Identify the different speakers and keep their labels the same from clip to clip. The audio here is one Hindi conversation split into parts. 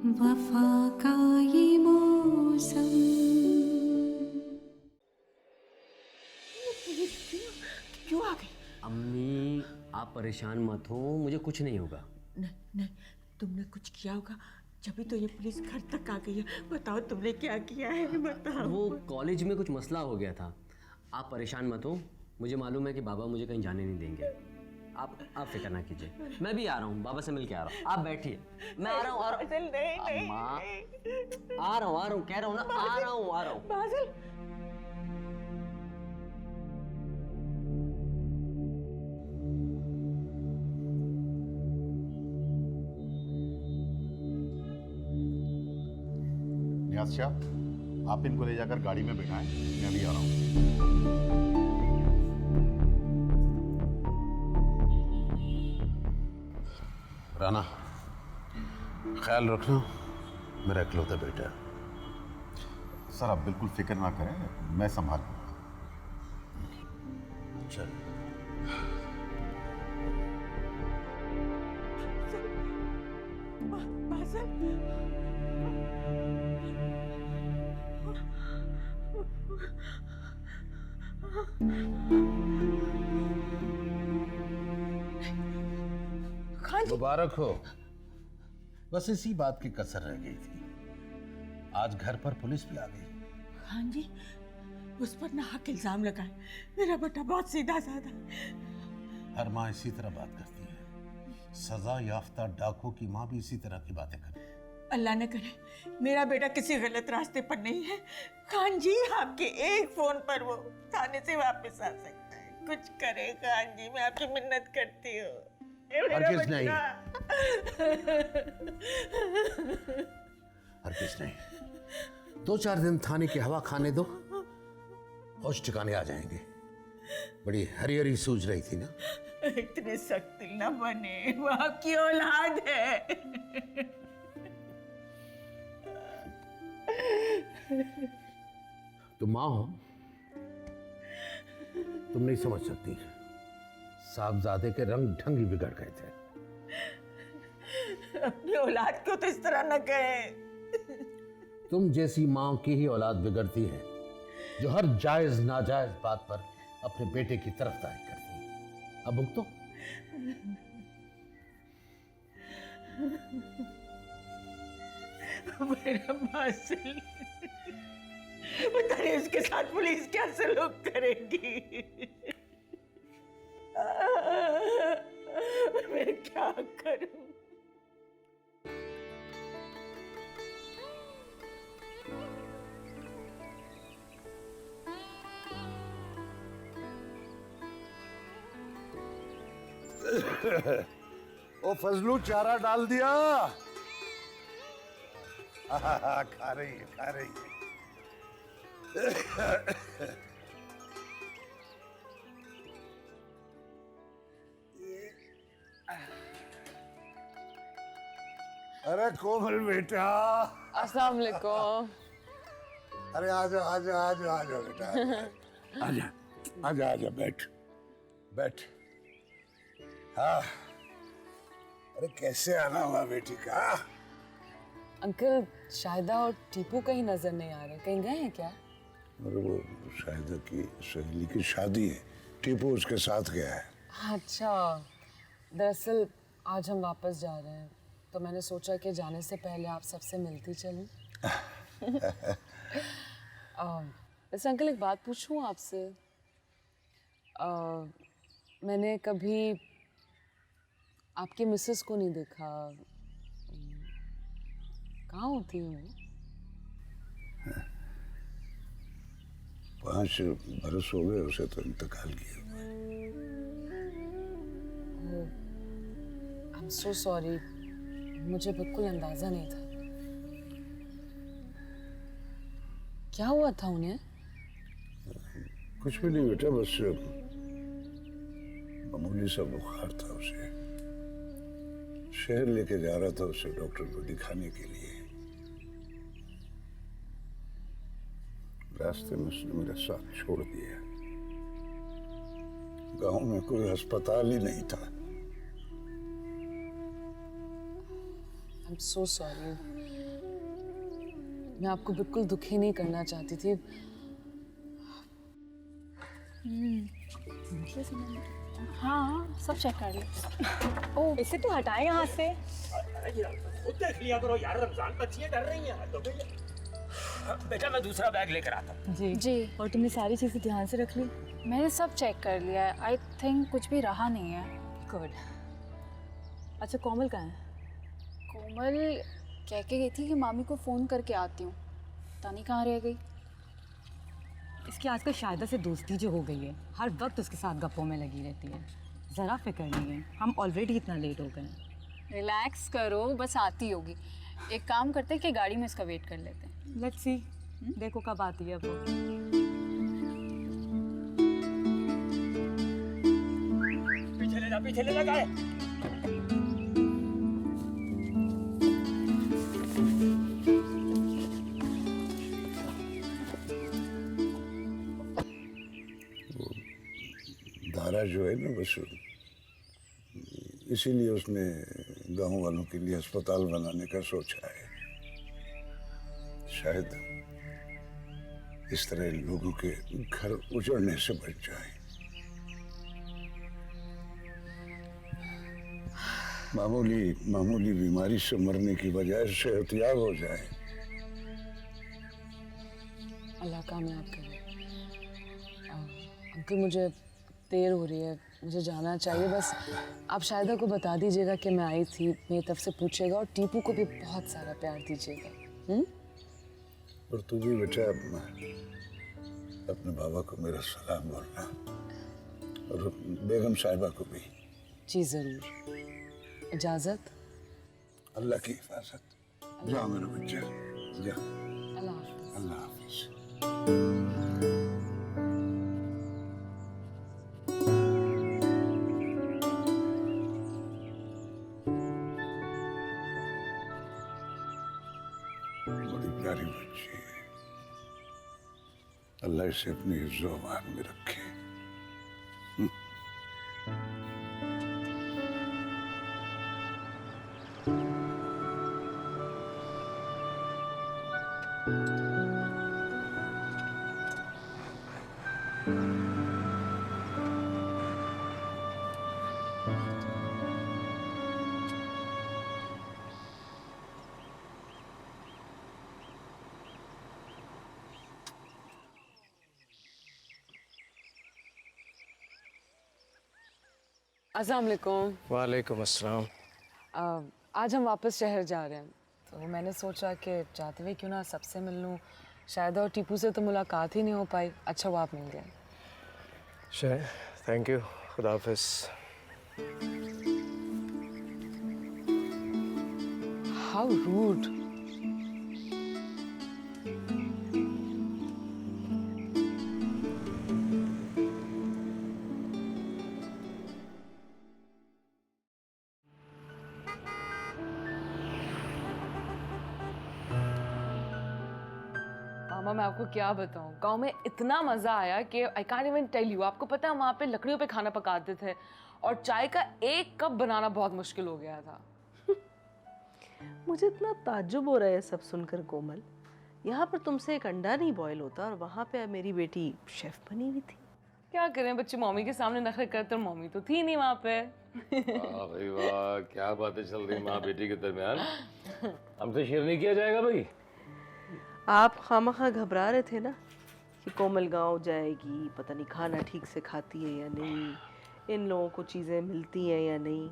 Speaker 1: वफा का ये मौसम।
Speaker 2: क्यों आ गई?
Speaker 3: अम्मी आप परेशान मत हो, मुझे कुछ नहीं होगा।
Speaker 2: नहीं नहीं, तुमने कुछ किया होगा, जब तो ये पुलिस घर तक आ गई है। बताओ तुमने क्या किया है, बताओ।
Speaker 3: वो कॉलेज में कुछ मसला हो गया था। आप परेशान मत हो, मुझे मालूम है कि बाबा मुझे कहीं जाने नहीं देंगे। आप फिक्र ना कीजिए, मैं भी आ रहा हूँ, बाबा से मिल के आ रहा हूँ। आप बैठिए, मैं आ रहा हूँ। अम्मा आ रहा हूँ, कह रहा हूँ ना, आ रहा हूँ।
Speaker 2: बादल,
Speaker 4: नियाज़ शाह, आप इनको ले जाकर गाड़ी में बिठाएं, मैं भी आ रहा हूँ। राना, ख्याल रखना, मेरा इकलौता बेटा है। सर आप बिल्कुल फिक्र ना करें, मैं संभाल लूंगा। चल। मुबारक हो। बस इसी बात की कसर रह गई थी, आज घर पर पुलिस भी आ गई।
Speaker 2: खान जी, उस पर नाहक इल्जाम लगाए। मेरा बेटा बहुत सीधा साधा।
Speaker 4: हर माँ इसी तरह बात करती है, सजा याफ्ता डाकू की माँ भी इसी तरह की बातें करती है।
Speaker 2: अल्लाह ने करे मेरा बेटा किसी गलत रास्ते पर नहीं है। खान जी, आपके एक फोन पर वो थाने से वापस आ सकता है। कुछ करे खान जी, मैं आपकी मिन्नत करती हूँ।
Speaker 4: हरगिज़ नहीं, हरगिज़ नहीं। 2-4 दिन थाने की हवा खाने दो, होश ठिकाने आ जाएंगे। बड़ी हरी हरी सूझ रही थी ना।
Speaker 2: इतने सख्त दिल न बने, वो आपकी औलाद है।
Speaker 4: तुम माँ हो, तुम नहीं समझ सकती, साहबजादे के रंग ढंग ही बिगड़ गए थे।
Speaker 2: अपनी औलाद को तो इस तरह न कहे।
Speaker 4: तुम जैसी माँ की ही औलाद बिगड़ती है, जो हर जायज नाजायज बात पर अपने बेटे की तरफदारी करती है। अब भुगतो।
Speaker 2: मेरा बासिल, पता नहीं उसके साथ पुलिस क्या सलूक करेगी। मैं क्या करूं?
Speaker 5: ओ फजलू, चारा डाल दिया? खा रही है, खा रही है। अरे कोमल बेटा,
Speaker 6: अस्सलाम वालेकुम।
Speaker 5: अरे आजा आजा आजा आजा बेटा, आजा आजा आजा, बैठ बैठ। हाँ, अरे कैसे आना हुआ बेटी का?
Speaker 6: अंकल, शाहिदा और टीपू कहीं नजर नहीं आ रहे, कहीं गए हैं क्या?
Speaker 5: अरे वो शाहिदा की सहेली की शादी है, टीपू उसके साथ गया है।
Speaker 6: अच्छा, दरअसल आज हम वापस जा रहे हैं, तो मैंने सोचा कि जाने से पहले आप सबसे मिलती चलूं। वैसे अंकल, एक बात पूछूं आपसे। मैंने कभी आपकी मिसेस को नहीं देखा, कहाँ होती है वो?
Speaker 5: 5 बरस हो गए उसे तो इंतकाल किए हुए।
Speaker 6: आई एम सो सॉरी, मुझे बिल्कुल अंदाजा नहीं था। क्या हुआ था उन्हें?
Speaker 5: कुछ भी नहीं बेटा, बस मामूली सा बुखार था उसे। शहर लेके जा रहा था उसे डॉक्टर को दिखाने के लिए। रास्ते में उसने मेरा साथ छोड़ दिया। गांव में कोई अस्पताल ही नहीं था।
Speaker 6: I'm so sorry. मैं आपको बिल्कुल दुखी नहीं करना चाहती थी।
Speaker 7: हाँ सब चेक कर लो। ओ इसे तो हटाए यहाँ से।
Speaker 8: देख लिया करो यार, रमजान बच्चियां डर रही हैं। तो बेटा मैं दूसरा बैग लेकर आता हूँ।
Speaker 7: जी जी। और तुमने सारी चीज़ें ध्यान से रख ली? मैंने सब चेक कर लिया है। आई थिंक कुछ भी रहा नहीं है। गुड। अच्छा कोमल कहाँ है? कोमल कह के गई थी कि मामी को फ़ोन करके आती हूँ। पता नहीं कहाँ रह गई।
Speaker 9: इसकी आजकल शायदा से दोस्ती जो हो गई है, हर वक्त उसके साथ गप्पों में लगी रहती है। ज़रा फिक्र नहीं है, हम ऑलरेडी इतना लेट हो गए हैं।
Speaker 7: रिलैक्स करो, बस आती होगी। एक काम करते हैं कि गाड़ी में इसका वेट कर लेते हैं।
Speaker 9: लेट्स सी, देखो कब आती है वो।
Speaker 8: पीछे ले जा गाय।
Speaker 5: धारा जो है ना बस इसीलिए उसने गांव वालों के लिए अस्पताल बनाने का सोचा है। शायद इस तरह लोगों के घर उजड़ने से बच जाए। मामूली बीमारी से मरने की बजाय सेहतयाब हो जाए।
Speaker 6: अल्लाह कामयाब करे। अंकल मुझे देर हो रही है, मुझे जाना चाहिए। बस आप शायदा को बता दीजिएगा कि मैं आई थी, मेरी तरफ से पूछेगा और टीपू को भी बहुत सारा प्यार दीजिएगा।
Speaker 5: और तू भी बेटा अपने बाबा को मेरा सलाम बोलना और बेगम साहिबा को भी।
Speaker 6: जी ज़रूर। इजाज़त।
Speaker 5: अल्लाह की हिफाजत। जाओ मेरा बच्चा, जाओ।
Speaker 6: अल्लाह हाफ़िज़।
Speaker 5: अल्लाह हाफिज। बड़ी प्यारी बच्ची है, अल्लाह इसे अपनी ज़ुबान में रखे।
Speaker 6: अस्सलाम वालेकुम।
Speaker 8: वालेकुम अस्सलाम।
Speaker 6: आज हम वापस शहर जा रहे हैं, तो मैंने सोचा कि जाते हुए क्यों ना सबसे मिल लूँ। शायदा और टीपू से तो मुलाकात ही नहीं हो पाई। अच्छा वो आप मिल गए।
Speaker 8: Thank you. खुदा हाफिज।
Speaker 6: How rude. मामा मैं आपको क्या बताऊं, गांव में इतना मजा आया कि I can't even tell you. आपको पता है वहाँ पे लकड़ियों पे खाना पकाते थे और चाय का एक कप बनाना बहुत मुश्किल हो गया था।
Speaker 10: मुझे इतना ताज्जुब हो रहा है सब सुनकर कोमल। यहाँ पर तुमसे एक अंडा नहीं बॉयल होता और वहाँ पे मेरी बेटी शेफ बनी हुई थी।
Speaker 6: क्या करें बच्चे मम्मी के सामने नखरे करते, मम्मी तो थी नहीं वहाँ पे।
Speaker 11: वाह भाई वाह, क्या बातें चल रही माँ बेटी के दरमियान। हमसे शेयर नहीं किया जाएगा भाई।
Speaker 10: आप खामखा घबरा रहे थे ना कि कोमल गांव जाएगी, पता नहीं खाना ठीक से खाती है या नहीं, इन लोगों को चीज़ें मिलती हैं या नहीं।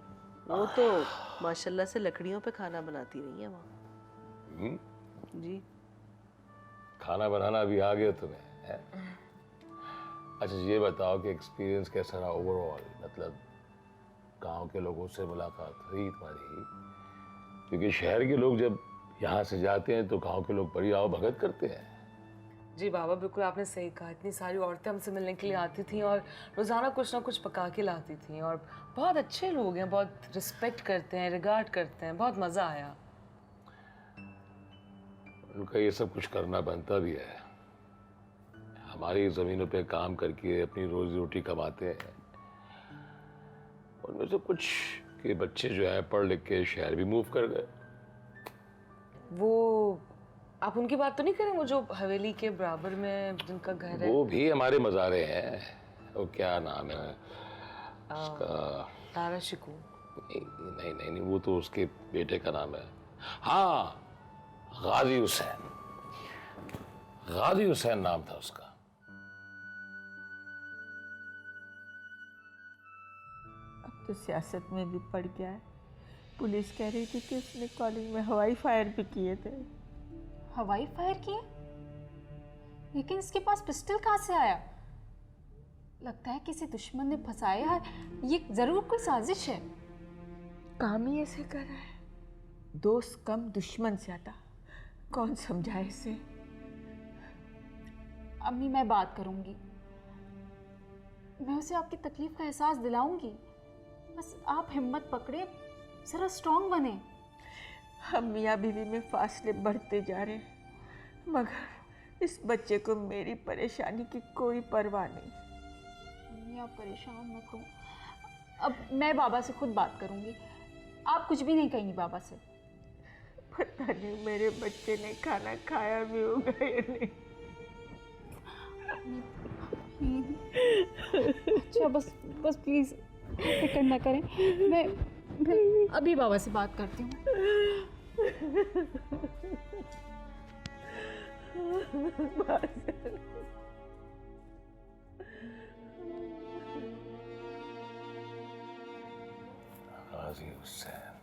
Speaker 10: वो तो माशाल्लाह से लकड़ियों पे खाना बनाती रही है वहाँ। जी
Speaker 11: खाना बनाना अभी आ गया तुम्हें है? अच्छा ये बताओ कि एक्सपीरियंस कैसा रहा ओवरऑल, मतलब गांव के लोगों से मुलाकात हुई तुम्हारी? क्योंकि शहर के लोग जब यहाँ से जाते हैं तो गांव के लोग बड़ी आवभगत करते हैं।
Speaker 6: जी बाबा बिल्कुल आपने सही कहा। इतनी सारी औरतें हमसे मिलने के लिए आती थी और रोज़ाना कुछ ना कुछ पका के लाती थी और बहुत अच्छे लोग हैं, बहुत रिस्पेक्ट करते हैं, रिगार्ड करते हैं। बहुत मज़ा आया।
Speaker 11: उनका ये सब कुछ करना बनता भी है। हमारी ज़मीनों पे काम करके अपनी रोजी रोटी कमाते हैं। उनमें से कुछ के बच्चे जो हैं पढ़ लिख के शहर भी मूव कर गए।
Speaker 6: वो आप उनकी बात तो नहीं करें, वो जो हवेली के बराबर में जिनका घर है?
Speaker 11: वो भी हमारे मज़ारे हैं। वो क्या नाम है उसका?
Speaker 6: तारा शिकू?
Speaker 11: नहीं नहीं नहीं, वो तो उसके बेटे का नाम है। हाँ, गाजी हुसैन। गाजी हुसैन नाम था उसका।
Speaker 2: अब तो सियासत में भी पड़ गया है। पुलिस कह रही थी कि उसने कॉलेज में हवाई फायर भी किए थे।
Speaker 7: हवाई फायर किए? लेकिन इसके पास पिस्टल कहाँ से आया? लगता है किसी दुश्मन ने फंसाया है। ये जरूर कोई साजिश है।
Speaker 2: काम ही ऐसे कर रहा है। दोस्त कम दुश्मन ज्यादा। कौन समझाए इसे?
Speaker 7: अम्मी, मैं बात करूंगी। मैं उसे आपकी तकलीफ का एहसास दिलाऊंगी। बस आप हिम्मत पकड़े, जरा स्ट्रांग बने।
Speaker 2: हम मियाँ बीवी में फासले बढ़ते जा रहे हैं, मगर इस बच्चे को मेरी परेशानी की कोई परवाह नहीं।
Speaker 7: अम्मी, आप परेशान मत हो। अब मैं बाबा से खुद बात करूंगी। आप कुछ भी नहीं कहेंगी बाबा से?
Speaker 2: पता नहीं मेरे बच्चे ने खाना खाया भी होगा या नहीं।
Speaker 7: अच्छा, बस बस प्लीज फिक्र ना करें। मैं अभी बाबा से बात करती हूँ।
Speaker 11: गाजी हुसैन,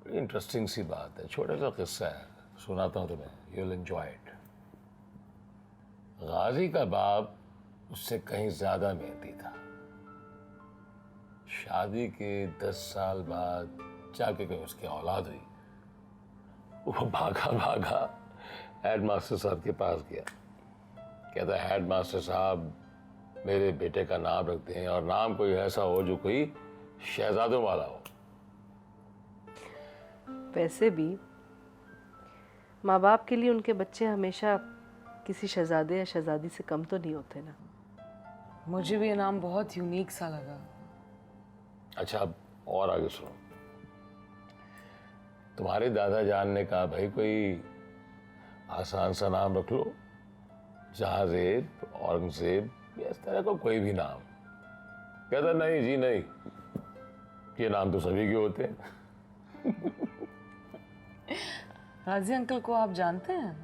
Speaker 11: बड़ी इंटरेस्टिंग सी बात है। छोटा सा किस्सा है, सुनाता हूँ तुम्हें। You'll enjoy it. गाजी का बाप उससे कहीं ज्यादा मेहनती था। शादी के 10 साल बाद जाके कहीं उसकी औलाद हुई। वो भागा भागा हेडमास्टर साहब के पास गया। कहता है, हेडमास्टर साहब मेरे बेटे का नाम रखते हैं, और नाम कोई ऐसा हो जो कोई शहजादों वाला हो।
Speaker 10: वैसे भी माँ बाप के लिए उनके बच्चे हमेशा किसी शहजादे या शहजादी से कम तो नहीं होते ना।
Speaker 6: मुझे भी ये नाम बहुत यूनिक सा लगा।
Speaker 11: अच्छा, अब और आगे सुनो। तुम्हारे दादा जान ने कहा, भाई कोई आसान सा नाम रख लो, जहाजेब, औरंगजेब, या इस तरह का कोई भी नाम। कहता नहीं जी नहीं, ये नाम तो सभी के होते हैं।
Speaker 6: राजी अंकल को आप जानते हैं?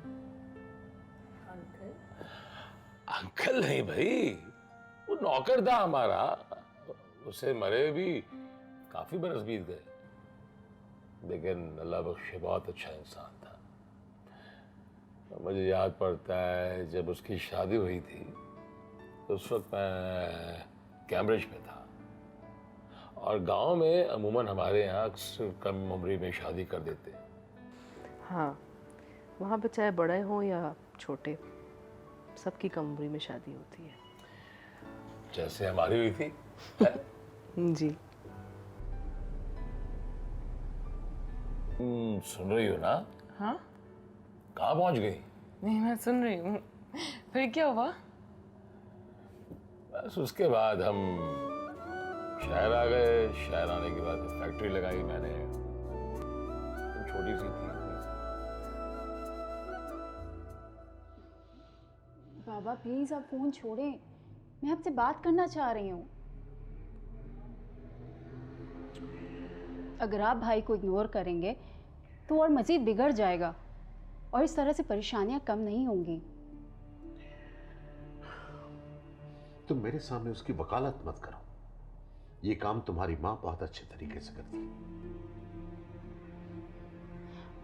Speaker 11: अंकल नहीं भाई, वो नौकर था हमारा। उसे मरे भी काफी बरस बीत गए, लेकिन अल्लाह बख्शे बहुत अच्छा इंसान था। मुझे याद पड़ता है जब उसकी शादी हुई थी, तो उस वक्त मैं कैम्ब्रिज में था, और गांव में अमूमन हमारे यहाँ अक्सर कम उम्र में शादी कर देते हैं।
Speaker 10: हाँ, वहाँ पे चाहे बड़े हों या छोटे, सबकी कम उम्र में शादी होती है।
Speaker 11: जैसे हमारी हुई थी।
Speaker 10: जी।
Speaker 11: सुन रही हो ना?
Speaker 6: हाँ,
Speaker 11: कहाँ पहुँच गई?
Speaker 6: नहीं, मैं सुन रही हूँ। फिर क्या हुआ?
Speaker 11: बस उसके बाद हम शहर आ गए। शहर आने के बाद फैक्ट्री लगाई मैंने। छोटी सी थी।
Speaker 7: बाबा प्लीज आप फोन छोड़ें, मैं आपसे बात करना चाह रही हूँ। अगर आप भाई को इग्नोर करेंगे तो और मज़ीद बिगड़ जाएगा, और इस तरह से परेशानियां कम नहीं होंगी।
Speaker 4: तुम मेरे सामने उसकी वकालत मत करो। ये काम तुम्हारी माँ बहुत अच्छे तरीके से करती है।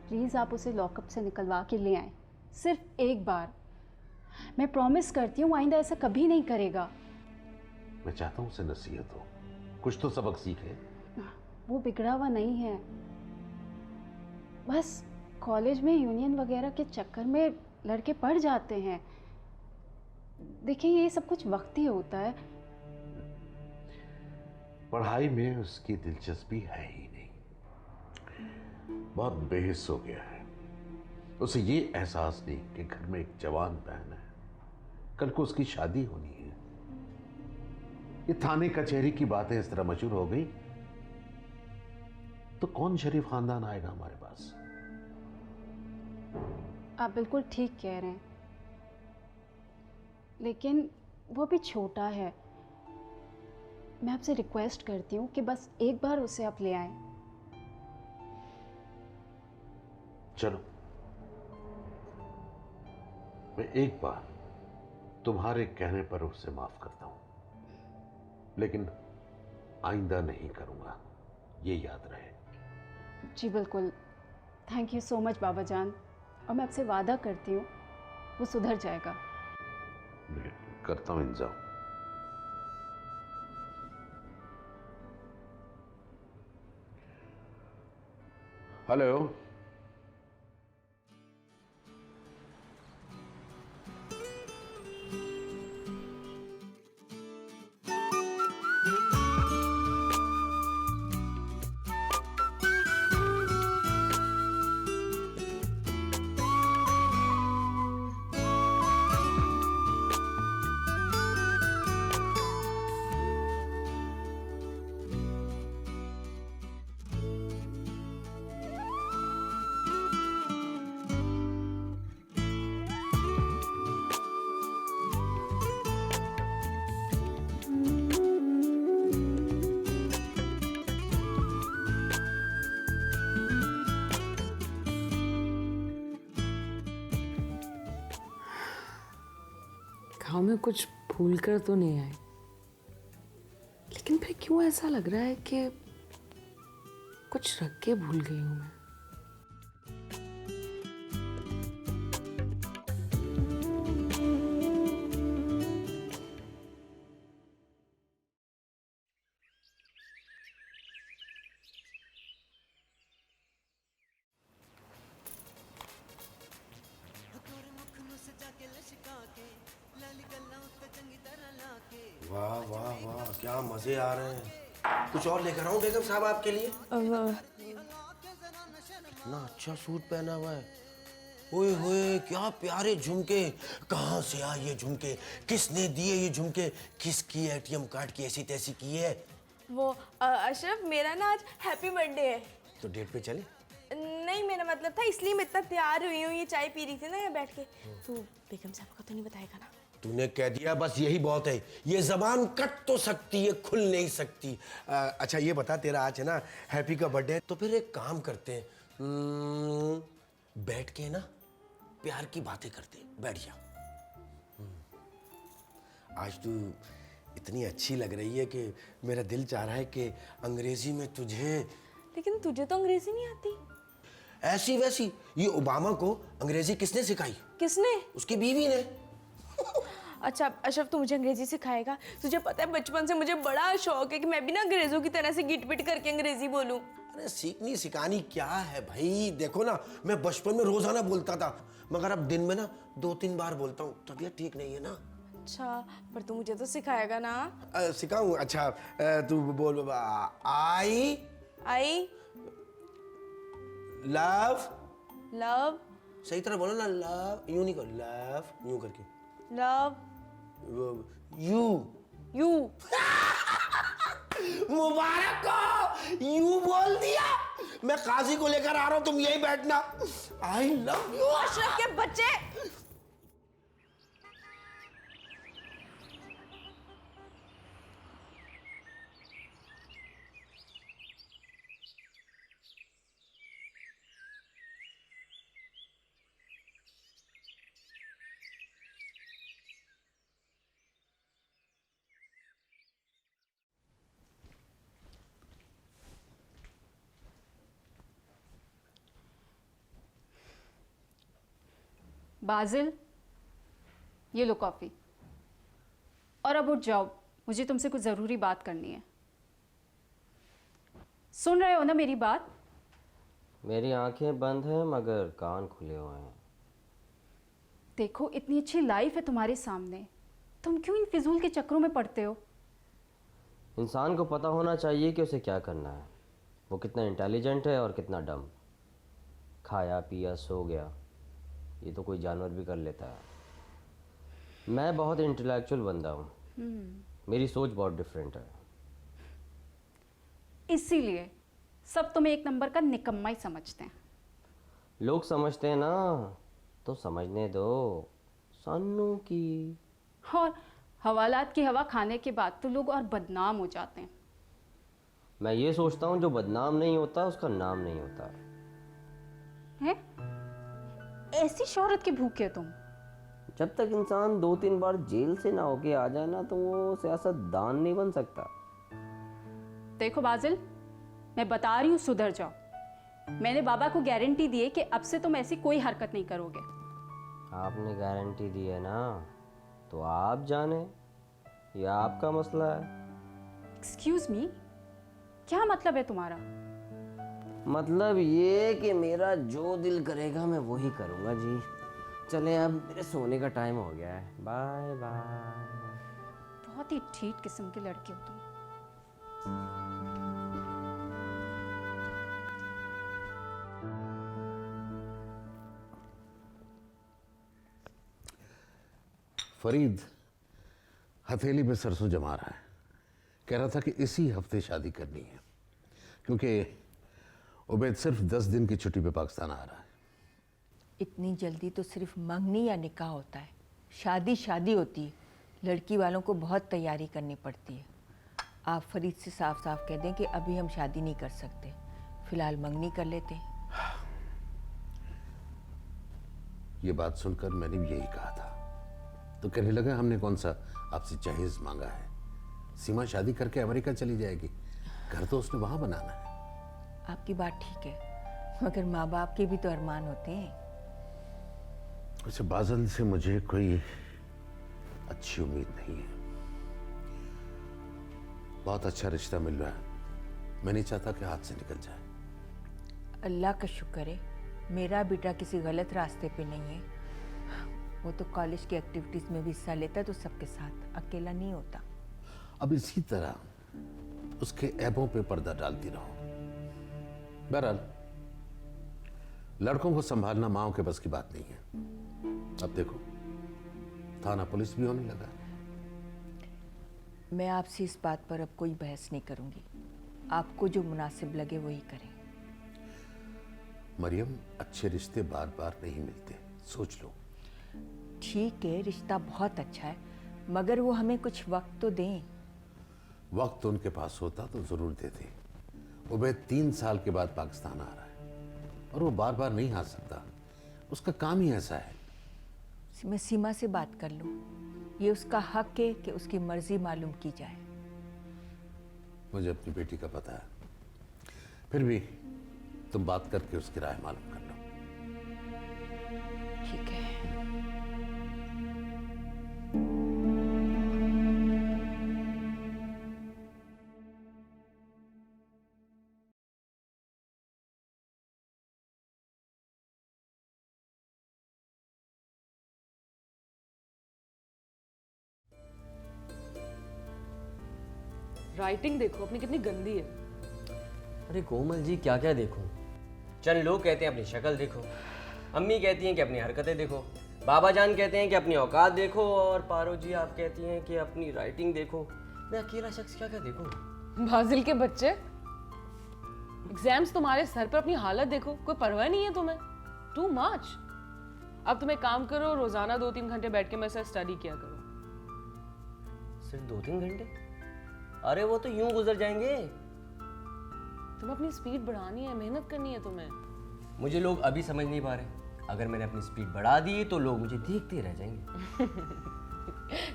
Speaker 7: प्लीज़ आप उसे लॉकअप से निकलवा के ले आएं, सिर्फ एक बार। मैं प्रॉमिस करती हूँ आइंदा ऐसा कभी नहीं करेगा।
Speaker 4: मैं चाहता हूँ उसे नसीहत हो, कुछ तो सबक सीखे।
Speaker 7: वो बिगड़ा हुआ नहीं है, बस कॉलेज में यूनियन वगैरह के चक्कर में लड़के पढ़ जाते हैं। देखिए ये सब कुछ वक्ती होता है।
Speaker 4: पढ़ाई में उसकी दिलचस्पी है ही नहीं, बहुत बेहिस हो गया है। उसे ये एहसास नहीं कि घर में एक जवान बहन है, कल को उसकी शादी होनी है। ये थाने कचहरी की बातें इस तरह मशहूर हो गई तो कौन शरीफ खानदान आएगा हमारे पास?
Speaker 7: आप बिल्कुल ठीक कह रहे हैं, लेकिन वो भी छोटा है। मैं आपसे रिक्वेस्ट करती हूँ कि बस एक बार उसे आप ले आएं।
Speaker 4: चलो, मैं एक बार तुम्हारे कहने पर उसे माफ करता हूं, लेकिन आइंदा नहीं करूंगा, ये याद रहे।
Speaker 7: जी बिल्कुल, थैंक यू सो मच बाबा जान, और मैं आपसे वादा करती हूँ वो सुधर जाएगा।
Speaker 4: करता हूं इंतजाम। हेलो,
Speaker 6: गाँव में कुछ भूल कर तो नहीं आए, लेकिन फिर क्यों ऐसा लग रहा है कि कुछ रख के भूल गई हूँ मैं।
Speaker 12: वाह वाह वाह, क्या मजे आ रहे हैं। कुछ और लेकर आऊं बेगम साहब आपके लिए? कितना अच्छा सूट पहना हुआ है। ओए होए, क्या प्यारे झुमके। कहाँ से आए ये झुमके? किसने दिए ये झुमके? किसकी एटीएम कार्ड की ऐसी तैसी की है?
Speaker 13: वो अशरफ, मेरा ना आज हैप्पी बर्थडे है।
Speaker 12: तो डेट पे चले?
Speaker 13: नहीं, मेरा मतलब था इसलिए मैं इतना तैयार हुई हूँ, ये चाय पी रही थी ना यहाँ बैठ के। तू बेगम साहब को तो नहीं बताएगा ना?
Speaker 12: तूने कह दिया, बस यही बहुत है। ये जबान कट तो सकती है, खुल नहीं सकती। अच्छा ये बता, तेरा आज है ना हैप्पी का बर्थडे, तो फिर एक काम करते हैं, बैठ के ना प्यार की बातें करते हैं। बैठ जा। आज तू इतनी अच्छी लग रही है कि मेरा दिल चाह रहा है कि अंग्रेजी में तुझे।
Speaker 13: लेकिन तुझे तो अंग्रेजी नहीं आती।
Speaker 12: ऐसी वैसी, ये ओबामा को अंग्रेजी किसने सिखाई?
Speaker 13: किसने?
Speaker 12: उसकी बीवी ने।
Speaker 13: अच्छा अशरफ, तू मुझे अंग्रेजी सिखाएगा? तुझे पता है बचपन से मुझे बड़ा शौक है कि मैं भी ना अंग्रेजों की तरह से गिट पिट करके अंग्रेजी बोलूं।
Speaker 12: अरे सीखनी सिखानी क्या है भाई। देखो ना, मैं बचपन में रोजाना बोलता था, मगर अब दिन में ना 2-3 बार बोलता हूँ। तबीयत ठीक नहीं है ना।
Speaker 13: अच्छा, पर तू मुझे तो सिखाएगा ना?
Speaker 12: सिखाऊं? अच्छा तू बोल। I love.
Speaker 13: लव।
Speaker 12: सही तरह बोलो ना। लव यूं नहीं कर, लव यूं करके।
Speaker 13: Love
Speaker 12: you.
Speaker 13: यू।
Speaker 12: मुबारक हो, यू बोल दिया। मैं काजी को लेकर आ रहा हूं, तुम यही बैठना। I love you.
Speaker 13: अशरफ के बच्चे।
Speaker 7: बाजिल, ये लो कॉफ़ी। और अब उठ जाओ, मुझे तुमसे कुछ ज़रूरी बात करनी है। सुन रहे हो ना मेरी बात?
Speaker 3: मेरी आंखें बंद हैं मगर कान खुले हुए हैं।
Speaker 7: देखो, इतनी अच्छी लाइफ है तुम्हारे सामने, तुम क्यों इन फिजूल के चक्करों में पड़ते हो?
Speaker 3: इंसान को पता होना चाहिए कि उसे क्या करना है, वो कितना इंटेलिजेंट है और कितना डम। खाया पिया सो गया, ये तो कोई जानवर भी कर लेता है। मैं बहुत इंटेलेक्चुअल बंदा हूँ, मेरी सोच बहुत डिफरेंट है।
Speaker 7: इसीलिए
Speaker 14: सब तुम्हें एक नंबर का निकम्मा ही समझते हैं।
Speaker 3: लोग समझते हैं ना, तो समझने दो सन्नू की।
Speaker 14: और हवालात की हवा खाने के बाद तो लोग और बदनाम हो जाते हैं।
Speaker 3: मैं ये सोचता हूँ जो बदनाम नहीं होता उसका नाम नहीं होता।
Speaker 14: हैं? ऐसी शोहरत के भूखे तुम।
Speaker 3: जब तक इंसान 2-3 बार जेल से ना होके आ जाए ना, तो वो सियासतदान नहीं बन सकता।
Speaker 14: देखो बाजिल, मैं बता रही हूँ सुधर जाओ। मैंने बाबा को गारंटी दी है कि अब से तुम ऐसी कोई हरकत नहीं करोगे।
Speaker 3: आपने गारंटी दी है ना, तो आप जाने, ये आपका मसला है।
Speaker 14: एक्सक्यूज मी, क्या मतलब है तुम्हारा?
Speaker 3: मतलब ये कि मेरा जो दिल करेगा मैं वही करूँगा जी। चले, अब मेरे सोने का टाइम हो गया है। Bye bye.
Speaker 14: बहुत ही ठीक किस्म के लड़के हो तुम।
Speaker 4: फरीद हथेली में सरसों जमा रहा है। कह रहा था कि इसी हफ्ते शादी करनी है, क्योंकि उबैद सिर्फ 10 दिन की छुट्टी पे पाकिस्तान आ रहा है।
Speaker 2: इतनी जल्दी तो सिर्फ मंगनी या निकाह होता है, शादी शादी होती है। लड़की वालों को बहुत तैयारी करनी पड़ती है। आप फरीद से साफ साफ कह दें कि अभी हम शादी नहीं कर सकते, फिलहाल मंगनी कर लेते हैं।
Speaker 4: ये बात सुनकर मैंने भी यही कहा था, तो कहने लगा हमने कौन सा आपसे जहेज मांगा है। सीमा शादी करके अमेरिका चली जाएगी, घर तो उसने वहां बनाना है।
Speaker 2: आपकी बात ठीक है, मगर माँ बाप के भी तो अरमान होते हैं।
Speaker 4: वैसे बादल से मुझे कोई अच्छी उम्मीद नहीं है। बहुत अच्छा रिश्ता मिल रहा है, मैं नहीं चाहता कि हाथ से निकल जाए।
Speaker 2: अल्लाह का शुक्र है मेरा बेटा किसी गलत रास्ते पे नहीं है। वो तो कॉलेज की एक्टिविटीज में भी हिस्सा लेता है, तो सबके साथ, अकेला नहीं होता।
Speaker 4: अब इसी तरह उसके ऐबों पे पर्दा डालती रहो। बहरहाल लड़कों को संभालना माओ के बस की बात नहीं है। अब देखो थाना पुलिस भी होने लगा।
Speaker 2: मैं आपसे इस बात पर अब कोई बहस नहीं करूंगी। आपको जो मुनासिब लगे वही करें।
Speaker 4: मरियम, अच्छे रिश्ते बार बार नहीं मिलते, सोच लो।
Speaker 2: ठीक है, रिश्ता बहुत अच्छा है, मगर वो हमें कुछ वक्त तो दें।
Speaker 4: वक्त उनके पास होता तो जरूर देते। उबैद 3 साल के बाद पाकिस्तान आ रहा है और वो बार बार नहीं आ सकता, उसका काम ही ऐसा है।
Speaker 2: मैं सीमा से बात कर लूं, ये उसका हक है कि उसकी मर्जी मालूम की जाए।
Speaker 4: मुझे अपनी बेटी का पता है, फिर भी तुम बात करके उसकी राय मालूम कर लो।
Speaker 2: ठीक है।
Speaker 6: राइटिंग देखो अपनी कितनी गंदी है।
Speaker 3: अरे कोमल जी, क्या क्या देखूं? चंद लोग कहते हैं अपनी शक्ल देखो, अम्मी कहती हैं कि अपनी हरकतें देखो, बाबा जान कहते हैं कि अपनी औकात देखो, और पारो जी आप कहती हैं कि अपनी राइटिंग देखो। मैं अकेला शख्स क्या क्या देखूं?
Speaker 6: बाजिल के बच्चे, एग्जाम्स तुम्हारे सर पर, अपनी हालत देखो, कोई परवाह नहीं है तुम्हें। Too much. अब तुम एक काम करो, रोजाना 2-3 घंटे बैठ के मेरे साथ स्टडी किया करो।
Speaker 3: सिर्फ 2-3 घंटे? अरे वो तो यूं गुजर जाएंगे।
Speaker 6: तुम अपनी स्पीड बढ़ानी है, मेहनत करनी है तुम्हें।
Speaker 3: मुझे लोग अभी समझ नहीं पा रहे, अगर मैंने अपनी स्पीड बढ़ा दी तो लोग मुझे देखते रह जाएंगे।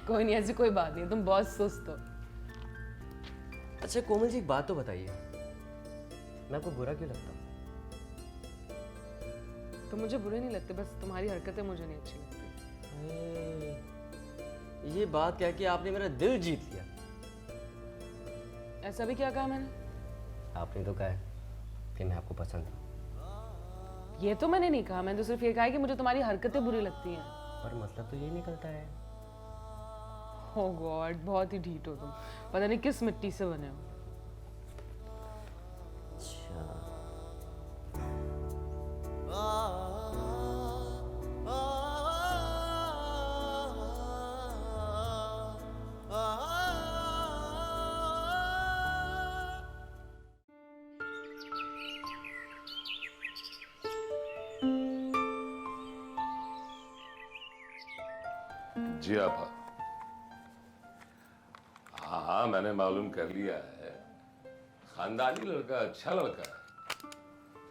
Speaker 6: कोई नहीं, ऐसी कोई बात नहीं, तुम बहुत सुस्त हो।
Speaker 3: अच्छा कोमल जी, एक बात तो बताइए, मैं आपको बुरा क्यों लगता हूँ?
Speaker 6: तो मुझे बुरे नहीं लगते, बस तुम्हारी हरकतें मुझे नहीं अच्छी लगती।
Speaker 3: ये बात कह के आपने मेरा दिल जीत लिया।
Speaker 6: ऐसा भी क्या कहा मैंने?
Speaker 3: आपने तो कहा कि मैं आपको पसंद हूँ।
Speaker 6: ये तो मैंने नहीं कहा, मैंने तो सिर्फ ये कहा है कि मुझे तुम्हारी हरकतें बुरी लगती हैं।
Speaker 3: पर मतलब तो ये निकलता है।
Speaker 6: ओह गॉड, बहुत ही ढीठ हो तुम, पता नहीं किस मिट्टी से बने हो।
Speaker 11: जी आपा। हाँ हाँ, मैंने मालूम कर लिया है। खानदानी लड़का, अच्छा लड़का है,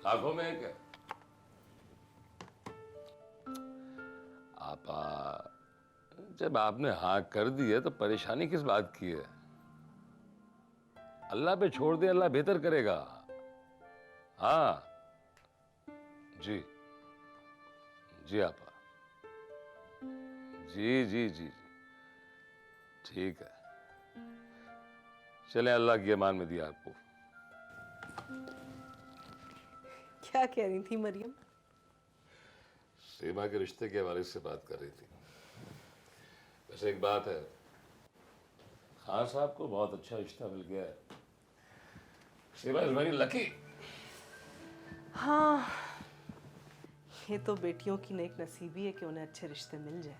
Speaker 11: लाखों में एक है। आपा, जब आपने हाँ कर दी है तो परेशानी किस बात की है? अल्लाह पे छोड़ दे, अल्लाह बेहतर करेगा। हाँ जी जी आपा, जी जी जी जी, ठीक है। चले, अल्लाह की अमान में दिया आपको।
Speaker 10: क्या कह रही थी मरियम?
Speaker 11: सीमा के रिश्ते के हवाले से बात कर रही थी। वैसे एक बात है, खान साहब को बहुत अच्छा रिश्ता मिल गया है। सीमा इज वेरी लकी।
Speaker 10: हाँ, ये तो बेटियों की नेक नसीबी है कि उन्हें अच्छे रिश्ते मिल जाए।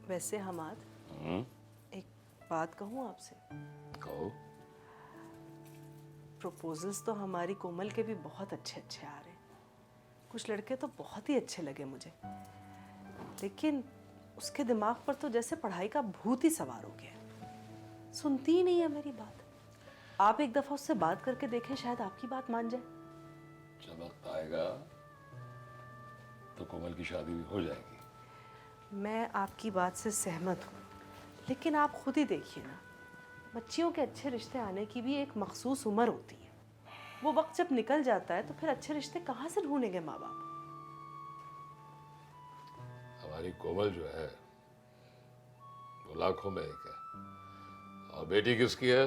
Speaker 10: वैसे हमाद, एक बात कहूँ आपसे?
Speaker 11: कहो।
Speaker 10: प्रपोजल्स तो हमारी कोमल के भी बहुत अच्छे अच्छे आ रहे हैं। कुछ लड़के तो बहुत ही अच्छे लगे मुझे, लेकिन उसके दिमाग पर तो जैसे पढ़ाई का भूत ही सवार हो गया है। सुनती ही नहीं है मेरी बात। आप एक दफा उससे बात करके देखें, शायद आपकी बात मान जाए।
Speaker 11: जब वक्त आएगा तो कोमल की शादी भी हो जाएगी।
Speaker 10: मैं आपकी बात से सहमत हूँ, लेकिन आप खुद ही देखिए ना, बच्चियों के अच्छे रिश्ते आने की भी एक मखसूस उम्र होती है। वो वक्त जब निकल जाता है तो फिर अच्छे रिश्ते कहाँ से ढूंढेंगे माँ बाप?
Speaker 11: हमारी कोमल जो है वो लाखों में एक है। और बेटी किसकी है?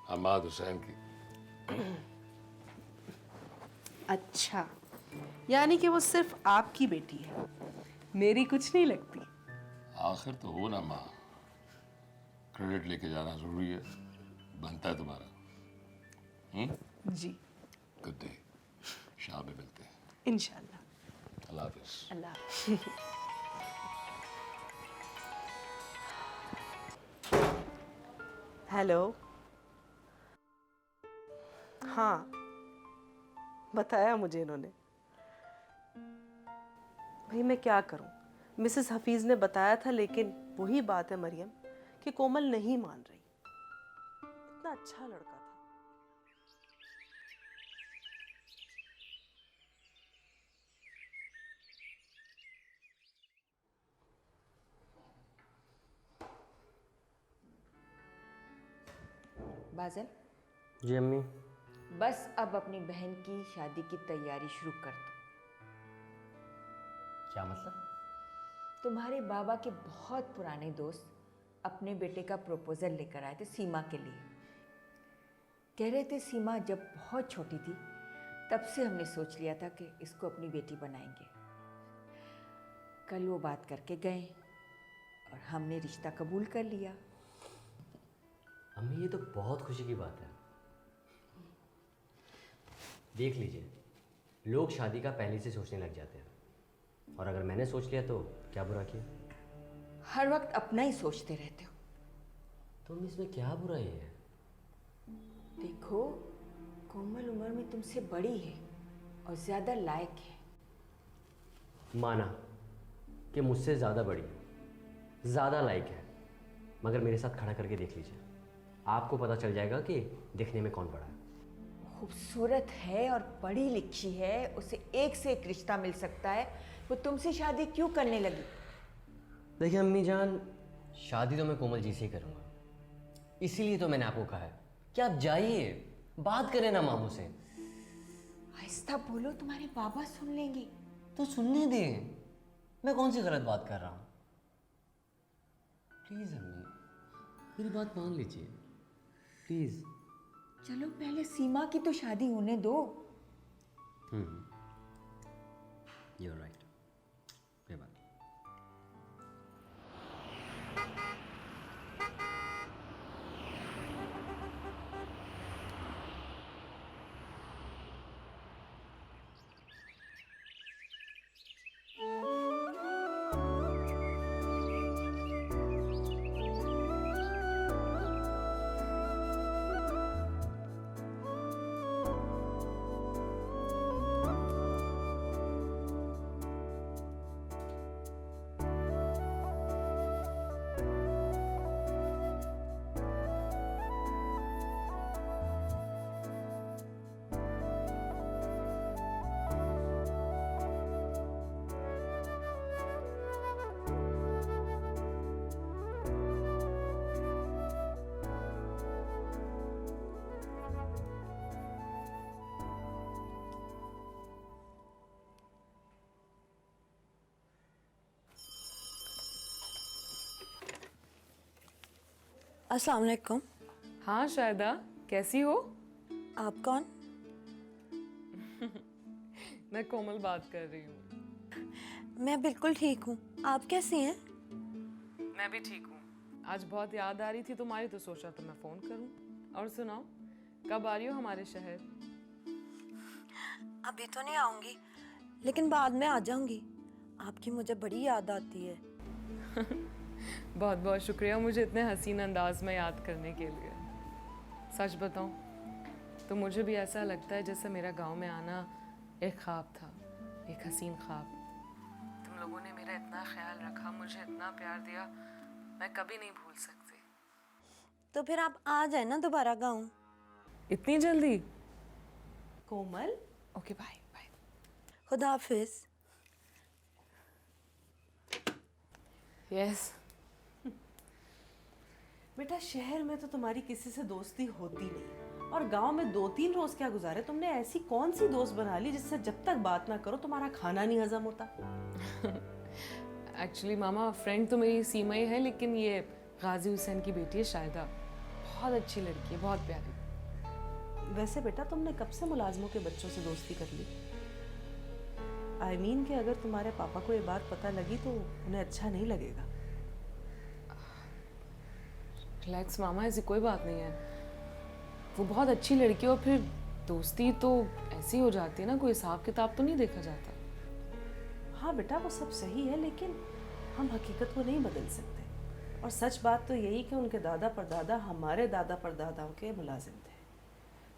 Speaker 11: हमाद हुसैन की।
Speaker 10: अच्छा, यानी कि वो सिर्फ आपकी बेटी है, मेरी कुछ नहीं लगती।
Speaker 11: आखिर तो हो ना माँ, क्रेडिट लेके जाना जरूरी है, बनता है तुम्हारा।
Speaker 10: जी।
Speaker 11: गुड डे, शाम में मिलते हैं
Speaker 10: इंशाल्लाह।
Speaker 11: अल्लाह हाफिज।
Speaker 10: अल्लाह। हेलो। हाँ, बताया मुझे इन्होंने। भाई मैं क्या करूं, मिसेस हफीज ने बताया था, लेकिन वही बात है मरियम कि कोमल नहीं मान रही। इतना अच्छा लड़का था।
Speaker 2: बाज़ल,
Speaker 3: जी अम्मी।
Speaker 2: बस अब अपनी बहन की शादी की तैयारी शुरू कर दो।
Speaker 3: क्या मतलब?
Speaker 2: तुम्हारे बाबा के बहुत पुराने दोस्त अपने बेटे का प्रपोजल लेकर आए थे सीमा के लिए। कह रहे थे सीमा जब बहुत छोटी थी तब से हमने सोच लिया था कि इसको अपनी बेटी बनाएंगे। कल वो बात करके गए और हमने रिश्ता कबूल कर लिया।
Speaker 3: अम्मी, ये तो बहुत खुशी की बात है। देख लीजिए, लोग शादी का पहले से सोचने लग जाते हैं, और अगर मैंने सोच लिया तो क्या बुरा किया?
Speaker 2: हर वक्त अपना ही सोचते रहते हो।
Speaker 3: तुम इसमें क्या बुराई है?
Speaker 2: देखो, कोमल उम्र में तुमसे बड़ी है और ज़्यादा लायक है।
Speaker 3: माना कि मुझसे ज़्यादा बड़ी, ज़्यादा लायक है, मगर मेरे साथ खड़ा करके देख लीजिए, आपको पता चल जाएगा कि दिखने में कौन बड़ा है।
Speaker 2: खूबसूरत है और पढ़ी लिखी है, उसे एक से एक रिश्ता मिल सकता है, वो तुमसे शादी क्यों करने लगी?
Speaker 3: देखिए अम्मी जान, शादी तो मैं कोमल जी से ही करूँगा, इसीलिए तो मैंने आपको कहा है कि आप जाइए, बात करें ना मामू से।
Speaker 2: आहिस्ता बोलो, तुम्हारे बाबा सुन लेंगे।
Speaker 3: तो सुनने दे, मैं कौन सी गलत बात कर रहा हूँ? प्लीज़ अम्मी, मेरी बात मान लीजिए प्लीज़।
Speaker 2: चलो पहले सीमा की तो शादी होने दो।
Speaker 3: You're right. कोई बात नहीं।
Speaker 13: अस्सलाम वालेकुम।
Speaker 6: हाँ शायदा, कैसी हो?
Speaker 13: आप कौन?
Speaker 6: मैं कोमल बात कर रही हूँ।
Speaker 13: मैं बिल्कुल ठीक हूँ। आप कैसी हैं?
Speaker 6: मैं भी ठीक हूँ। आज बहुत याद आ रही थी तुम्हारी, तो सोचा तो मैं फ़ोन करूँ। और सुनाओ, कब आ रही हो हमारे शहर?
Speaker 13: अभी तो नहीं आऊँगी, लेकिन बाद में आ जाऊँगी। आपकी मुझे बड़ी याद आती है।
Speaker 6: बहुत बहुत शुक्रिया मुझे इतने हसीन अंदाज में याद करने के लिए। सच बताऊं तो मुझे भी ऐसा लगता है जैसे मेरा गांव में आना एक ख्वाब था, एक हसीन ख्वाब। तुम लोगों ने मेरा इतना ख्याल रखा, मुझे इतना प्यार दिया, मैं कभी नहीं भूल सकती।
Speaker 13: तो फिर आप आ जाए ना दोबारा गाँव।
Speaker 6: इतनी जल्दी?
Speaker 10: कोमल,
Speaker 6: ओके बाय बाय।
Speaker 13: खुदा हाफिज।
Speaker 6: यस।
Speaker 10: बेटा शहर में तो तुम्हारी किसी से दोस्ती होती नहीं, और गांव में 2-3 रोज क्या गुजारे तुमने? ऐसी कौन सी दोस्त बना ली जिससे जब तक बात ना करो तुम्हारा खाना नहीं हजम होता?
Speaker 6: एक्चुअली मामा, फ्रेंड तो मेरी सीमा ही है, लेकिन ये गाजी हुसैन की बेटी है शायदा। बहुत अच्छी लड़की है, बहुत प्यारी।
Speaker 10: वैसे बेटा तुमने कब से मुलाजमों के बच्चों से दोस्ती कर ली? आई मीन कि अगर तुम्हारे पापा को ये बात पता लगी तो उन्हें अच्छा नहीं लगेगा।
Speaker 6: रिलैक्स मामा, ऐसी कोई बात नहीं है। वो बहुत अच्छी लड़की है, और फिर दोस्ती तो ऐसी हो जाती है ना, कोई हिसाब किताब तो नहीं देखा जाता।
Speaker 10: हाँ बेटा वो सब सही है, लेकिन हम हकीकत को नहीं बदल सकते। और सच बात तो यही कि उनके दादा परदादा हमारे दादा परदादाओं के मुलाजिम थे,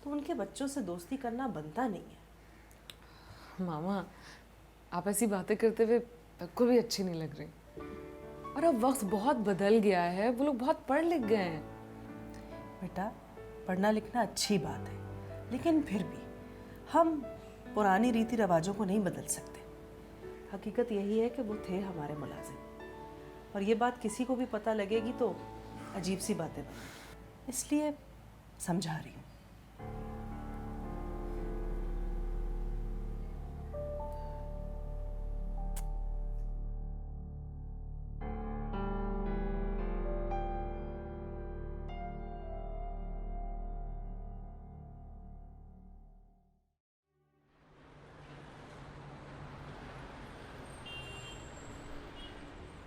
Speaker 10: तो उनके बच्चों से दोस्ती करना बनता नहीं है।
Speaker 6: मामा, आप ऐसी बातें करते हुए बिल्कुल भी अच्छी नहीं लग रही। और अब वक्त बहुत बदल गया है, वो लोग बहुत पढ़ लिख गए हैं।
Speaker 10: बेटा पढ़ना लिखना अच्छी बात है, लेकिन फिर भी हम पुरानी रीति रिवाजों को नहीं बदल सकते। हकीकत यही है कि वो थे हमारे मुलाजिम, और ये बात किसी को भी पता लगेगी तो अजीब सी बातें बनेंगी, इसलिए समझा रही हूँ।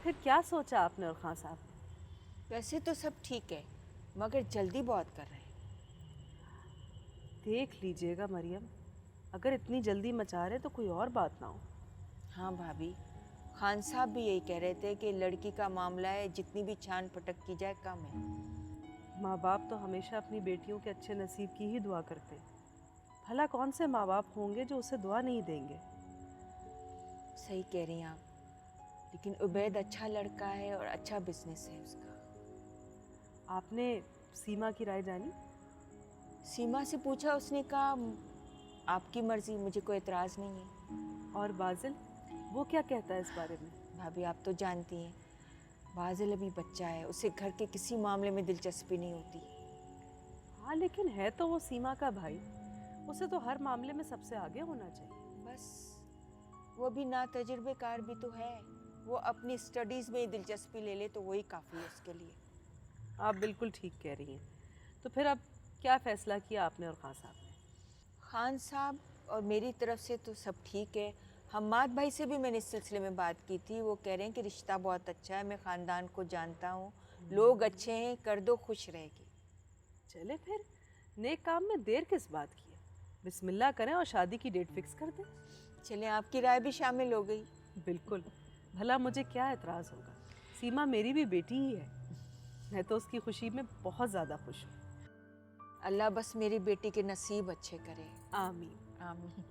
Speaker 10: फिर क्या सोचा आपने और खान साहब ने?
Speaker 2: वैसे तो सब ठीक है, मगर जल्दी बहुत कर रहे हैं।
Speaker 10: देख लीजिएगा मरियम, अगर इतनी जल्दी मचा रहे तो कोई और बात ना हो।
Speaker 2: हाँ भाभी, खान साहब भी यही कह रहे थे कि लड़की का मामला है, जितनी भी छान पटक की जाए कम है।
Speaker 10: माँ बाप तो हमेशा अपनी बेटियों के अच्छे नसीब की ही दुआ करते हैं। भला कौन से माँ बाप होंगे जो उसे दुआ नहीं देंगे?
Speaker 2: सही कह रही हैं आप, लेकिन उबैद अच्छा लड़का है और अच्छा बिजनेस है उसका।
Speaker 10: आपने सीमा की राय जानी?
Speaker 2: सीमा से पूछा, उसने कहा आपकी मर्जी, मुझे कोई एतराज़ नहीं है।
Speaker 10: और बाजिल, वो क्या कहता है इस बारे में?
Speaker 2: भाभी आप तो जानती हैं, बाजिल अभी बच्चा है, उसे घर के किसी मामले में दिलचस्पी नहीं होती।
Speaker 10: हाँ लेकिन है तो वो सीमा का भाई, उसे तो हर मामले में सबसे आगे होना चाहिए।
Speaker 2: बस वो भी ना तजुर्बेकार भी तो है, वो अपनी स्टडीज़ में ही दिलचस्पी ले ले तो वही काफ़ी है उसके लिए।
Speaker 10: आप बिल्कुल ठीक कह रही हैं। तो फिर अब क्या फ़ैसला किया आपने और खान साहब ने?
Speaker 2: खान साहब और मेरी तरफ से तो सब ठीक है। हम्माद भाई से भी मैंने इस सिलसिले में बात की थी, वो कह रहे हैं कि रिश्ता बहुत अच्छा है, मैं ख़ानदान को जानता हूँ, लोग अच्छे हैं, कर दो, खुश रहेगी।
Speaker 10: चले फिर, नेक काम में देर किस बात की है? बिस्मिल्लाह करें और शादी की डेट फिक्स कर दें।
Speaker 2: चलें, आपकी राय भी शामिल हो गई।
Speaker 10: बिल्कुल, भला मुझे क्या एतराज़ होगा? सीमा मेरी भी बेटी ही है, मैं तो उसकी खुशी में बहुत ज़्यादा खुश हूँ।
Speaker 2: अल्लाह बस मेरी बेटी के नसीब अच्छे करे।
Speaker 10: आमीन
Speaker 2: आमीन।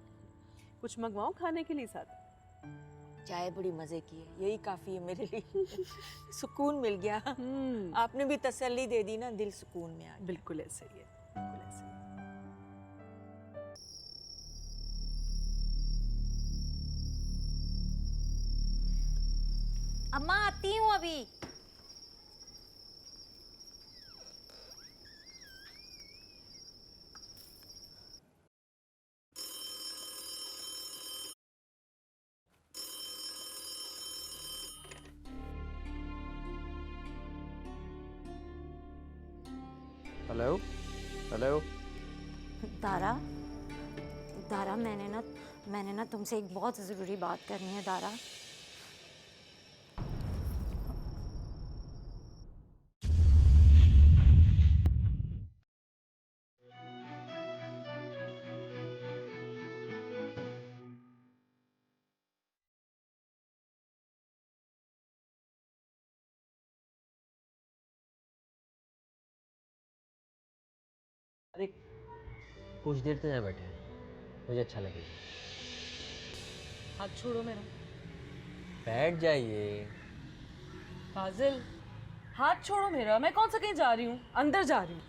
Speaker 10: कुछ मंगवाऊँ खाने के लिए साथ?
Speaker 2: चाय बड़ी मज़े की है, यही काफ़ी है मेरे लिए। सुकून मिल गया। आपने भी तसल्ली दे दी ना, दिल सुकून में आ गया।
Speaker 10: बिल्कुल ऐसे ही है, बिल्कुल ऐसे ही।
Speaker 15: अम्मा आती हूँ अभी।
Speaker 3: Hello hello.
Speaker 15: दारा, दारा मैंने ना तुमसे एक बहुत ज़रूरी बात करनी है दारा।
Speaker 3: अरे कुछ देर तो यहाँ बैठे हैं, मुझे अच्छा लगेगा।
Speaker 6: हाथ छोड़ो मेरा।
Speaker 3: बैठ जाइए।
Speaker 6: फाजिल, हाथ छोड़ो मेरा। मैं कौन सा कहीं जा रही हूँ, अंदर जा रही हूँ।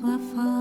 Speaker 1: वफा